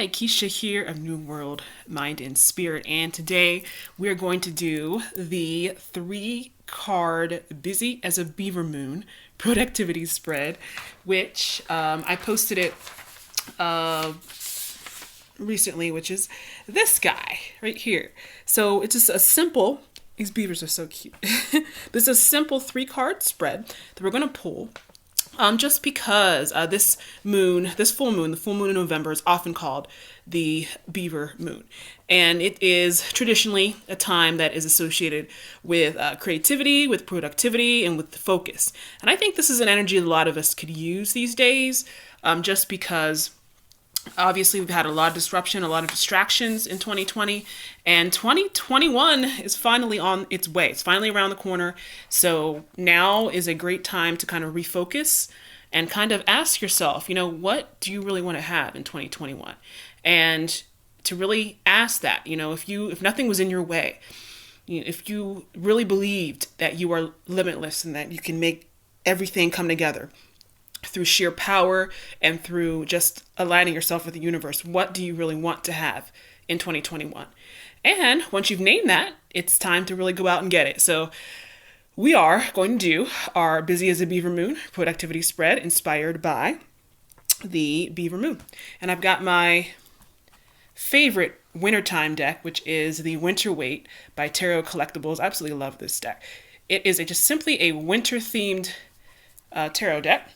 Hi, Keisha here of New World Mind and Spirit, and today we're going to do the 3 card Busy as a Beaver Moon productivity spread, which I posted it uh, recently, which is this guy right here. So it's just a simple, these beavers are so cute. This is a simple 3 card spread that we're going to pull. Just because this full moon, the full moon in November, is often called the Beaver Moon. And it is traditionally a time that is associated with creativity, with productivity, and with focus. And I think this is an energy a lot of us could use these days, just because obviously we've had a lot of disruption, a lot of distractions in 2020, and 2021 is finally on its way. It's finally around the corner. So now is a great time to kind of refocus and kind of ask yourself, what do you really want to have in 2021? And to really ask that, if nothing was in your way, if you really believed that you are limitless and that you can make everything come together through sheer power and through just aligning yourself with the universe, what do you really want to have in 2021? And once you've named that, it's time to really go out and get it. So we are going to do our Busy as a Beaver Moon productivity spread inspired by the Beaver Moon. And I've got my favorite wintertime deck, which is the Winter Weight by Tarot Collectibles. I absolutely love this deck. It is just simply a winter-themed tarot deck.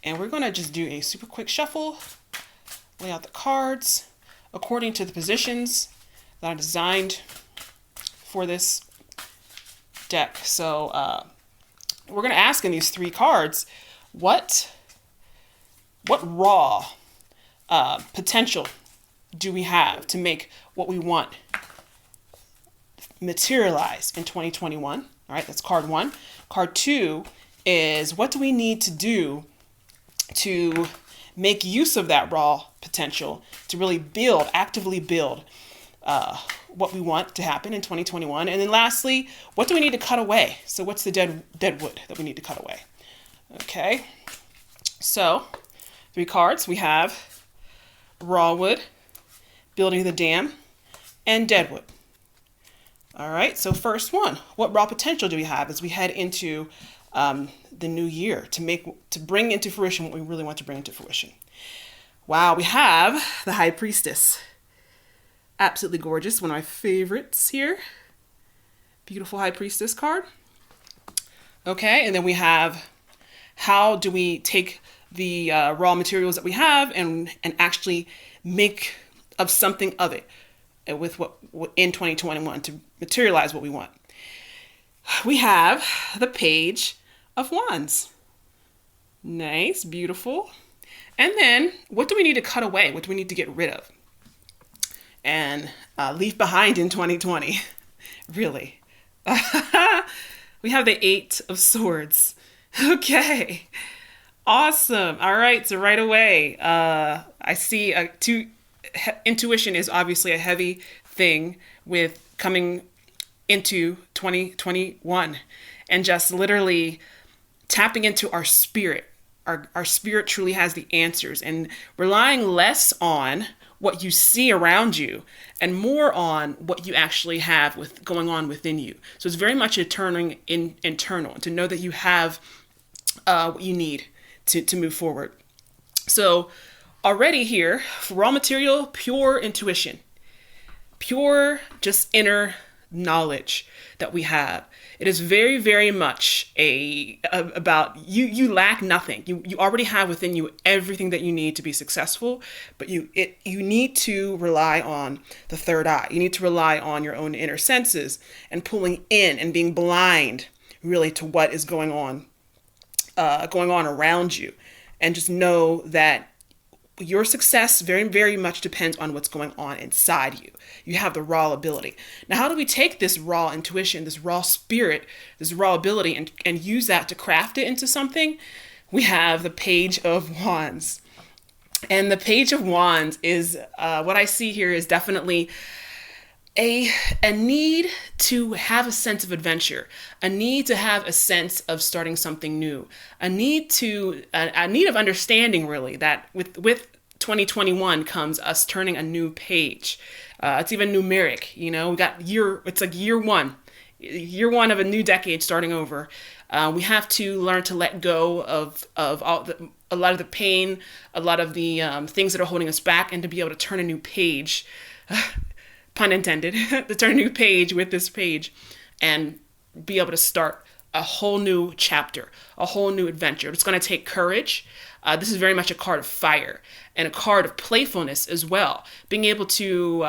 And we're going to just do a super quick shuffle, lay out the cards according to the positions that I designed for this deck. So we're going to ask in these 3 cards, what raw potential do we have to make what we want materialize in 2021? All right, that's card 1. Card 2 is, what do we need to do to make use of that raw potential to really actively build what we want to happen in 2021. And then lastly, what do we need to cut away? So what's the dead wood that we need to cut away? Okay, so 3 cards. We have raw wood, building the dam, and dead wood. All right, so first one, what raw potential do we have as we head into the new year to bring into fruition what we really want to bring into fruition? Wow, we have the High Priestess. Absolutely gorgeous. One of my favorites here. Beautiful High Priestess card. Okay, and then we have, how do we take the raw materials that we have and actually make of something of it with what in 2021 to materialize what we want? We have the Page of Wands. Nice, beautiful. And then, what do we need to cut away? What do we need to get rid of and leave behind in 2020? Really. We have the 8 of Swords. Okay. Awesome. All right. So right away, I see intuition is obviously a heavy thing with coming into 2021 and just literally tapping into our spirit. Our spirit truly has the answers, and relying less on what you see around you and more on what you actually have going on within you. So it's very much a turning internal to know that you have what you need to move forward. So already here, raw material, pure intuition, pure just inner knowledge that we have. It is very, very much about you lack nothing. You already have within you everything that you need to be successful, but you need to rely on the third eye. You need to rely on your own inner senses and pulling in and being blind really to what is going on around you, and just know that your success very, very much depends on what's going on inside you. You have the raw ability. Now, how do we take this raw intuition, this raw spirit, this raw ability, and use that to craft it into something? We have the Page of Wands. And the Page of Wands is, what I see here is definitely a need to have a sense of adventure, a need to have a sense of starting something new, a need of understanding really that with 2021 comes us turning a new page. It's even numeric, we got it's like year one of a new decade starting over. We have to learn to let go of a lot of the pain, a lot of the things that are holding us back, and to be able to turn a new page, pun intended, to turn a new page with this page and be able to start a whole new chapter, a whole new adventure. It's going to take courage. This is very much a card of fire and a card of playfulness as well. Being able to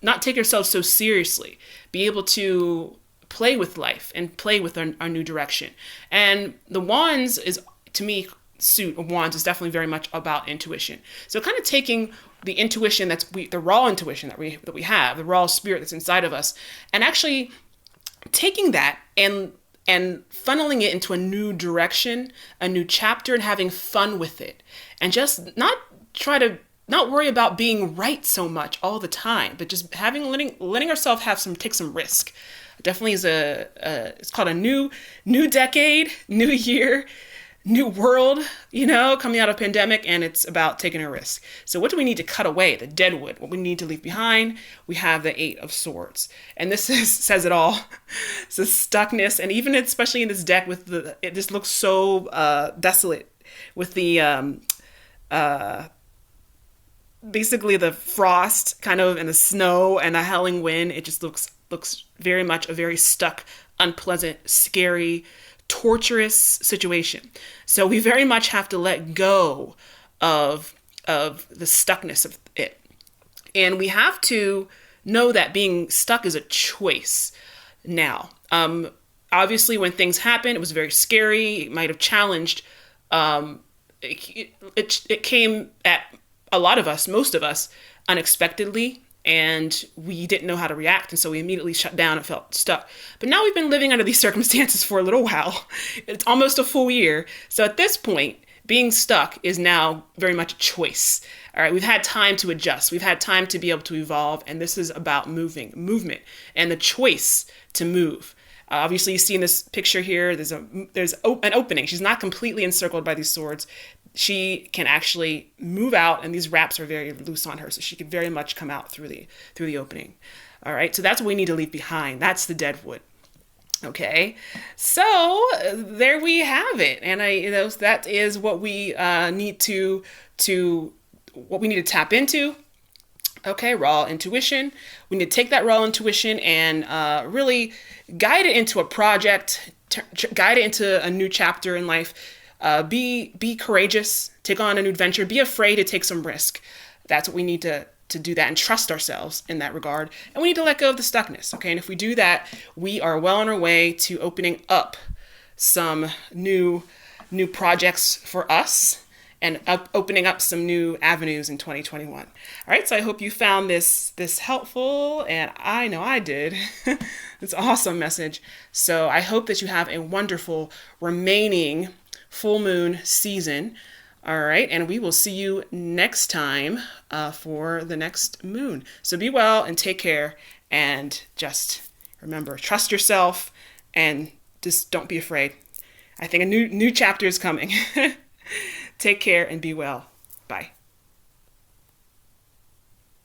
not take yourself so seriously, be able to play with life and play with our new direction. And the wands is, to me, suit of wands is definitely very much about intuition. So kind of taking the intuition the raw intuition that we have, the raw spirit that's inside of us, and actually taking that and funneling it into a new direction, a new chapter, and having fun with it. And just not worry about being right so much all the time, but just letting ourselves take some risk. Definitely is it's called a new decade, new year, new world, coming out of pandemic, and it's about taking a risk. So what do we need to cut away? The dead wood. What we need to leave behind? We have the 8 of Swords. And this says it all. It's the stuckness, and even especially in this deck it just looks so desolate with the basically the frost kind of and the snow and the howling wind. It just looks very much a very stuck, unpleasant, scary, torturous situation. So we very much have to let go of the stuckness of it. And we have to know that being stuck is a choice now. Obviously, when things happened, it was very scary. It might have challenged. It came at a lot of us, most of us, unexpectedly, and we didn't know how to react, and so we immediately shut down and felt stuck. But now we've been living under these circumstances for a little while. It's almost a full year. So at this point, being stuck is now very much a choice. All right, we've had time to adjust. We've had time to be able to evolve, and this is about movement, and the choice to move. Obviously, you see in this picture here, there's an opening. She's not completely encircled by these swords. She can actually move out, and these wraps are very loose on her, so she could very much come out through the opening. All right, so that's what we need to leave behind. That's the dead wood. Okay, so there we have it, and that is what we need to tap into. Okay, raw intuition. We need to take that raw intuition and really guide it into a project, guide it into a new chapter in life. Be courageous, take on a new adventure, be afraid to take some risk. That's what we need to do that and trust ourselves in that regard. And we need to let go of the stuckness. Okay. And if we do that, we are well on our way to opening up some new projects for us and opening up some new avenues in 2021. All right. So I hope you found this helpful, and I know I did. It's an awesome message. So I hope that you have a wonderful remaining full moon season. All right. And we will see you next time for the next moon. So be well and take care. And just remember, trust yourself and just don't be afraid. I think a new chapter is coming. Take care and be well.